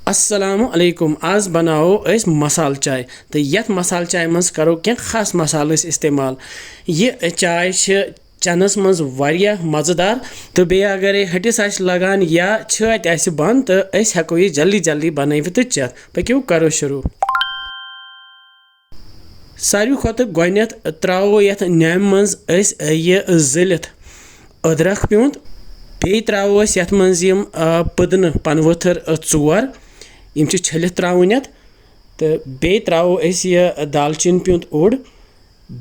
अस्सलामु अलैकुम आज बनाओ अस मसाल चाय तो यथ मसाल चाय मज करो क्या खास मसाल इस्तेमाल यह चाय चनस मज वारिया मजेदार तो बे अगर हटिस आस लगान या छत आस बंद तो अस हेको यह जल्दी जल्दी बनवित तो चेत पक्यो करो शुरू सारी खोत गोनेथ त्रो यथ न्याम मज यह जलित अदरक प्यूंत बे त्रो यथ मज पुदन पनवथर 4 यम छलित त्रावन तो बे त्रो यह दालचीन प्यूंत ओड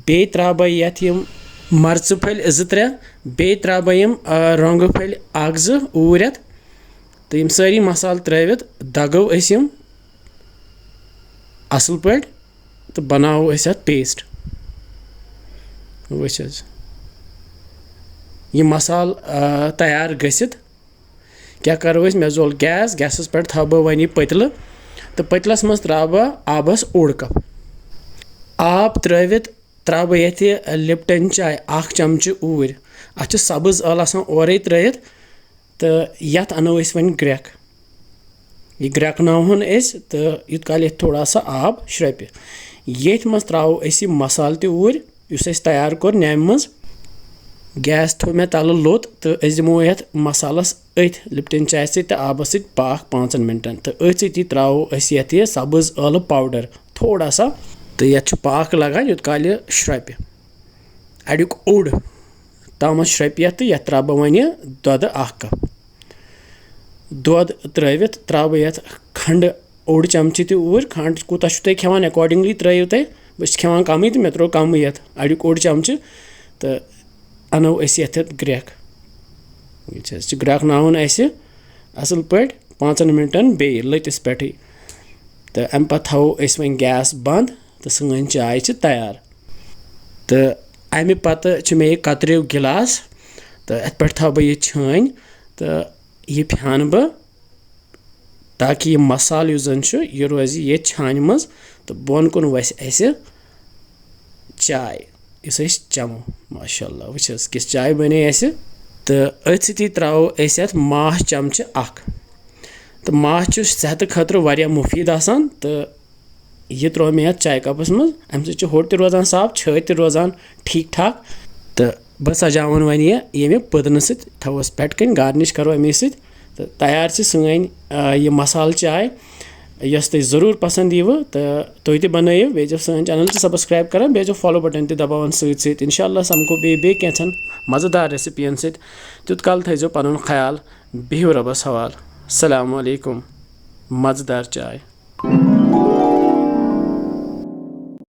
बे त्रा बह यथ मर्च फल 2-3 बे त्रा बह रोंग फल 1-2 ऊरत तो यम सारी मसाल त्रित दगो यम असल पे तो बनाओ अत पेस्ट वच यह मसाल तैयार गसित क्या करो मे जोल गैसस पे थो बह वन पतल तो पतलस मज त्रा बह आबस ओड कप आब त्रित त्रा बह ये लिप्टन चाय 1 चमच ऊर अत सब्ज अल ओरे त्रित तो यथ अनो वन ग्रेक यह ग्रेकन तो यूत काल थोड़ा सा आब श्रप ये मज त्रो मसाल तूर उस तैयार कोर न्याम मज गैस थो मे तल लोत तो दिमो ये मसालस अथ लिप्टन चाय सत आबस सत पाक 5 मिनटन तो अथ सती त्रो ये सब्ज ٲलہٕ पाउडर थोड़ा सा तो ये पाक लगान यूत काल श्रप अड़ुक ओड तम श्रप तो ये त्रा बह वन दोद 1 कप दोद त्रित त्रा बह ये खंड ओड चमच तूर खंड कूता तुम खेवान अकॉर्डिंगली त्रो तुम बस खेवान कम तो मे त्रो कम ये अड़ुक ओड चमच तो अनो ये ग्रेक ग्रेकन असल पे 5 मिनटन बे लतिस पे तो अम पे थो वन गैस बंद तो सन चाय तैयार तो अमे पत मे कतरव गिलास तो अत पे थो बह छान तो यह फ्यान बह ताकि यह मसाल यह रोज ये छान मज तो बोन कुन वस चाय इस चमो माशाअल्लाह वच किस चाय बने तो अथ सती त्रो अत माह चमच 1 तो माह सेहत खतर वारिया मुफीद आसान तो यह त्रो मे चाय कपस मज अम सत होट रोजान साफ छत रोजान ठीक ठाक तो बह सजावन वन ये पुदन सत थवस पेट कन गार्निश करो अमे सत तो तैयार सन यह मसाल चाय यस तुम ज़रूर पसंद यीव तो तुम तह बनइव बे सन चैनल सब्सक्राइब कर बे फॉलो बटन दबावान सत इंशाल्लाह समको बे कैंसन मज़ेदार रेसिपियन सत तुत काल थो पन ख्याल बिहु रबस हवाल अस्सलामु अलैकुम मज़ेदार चाय।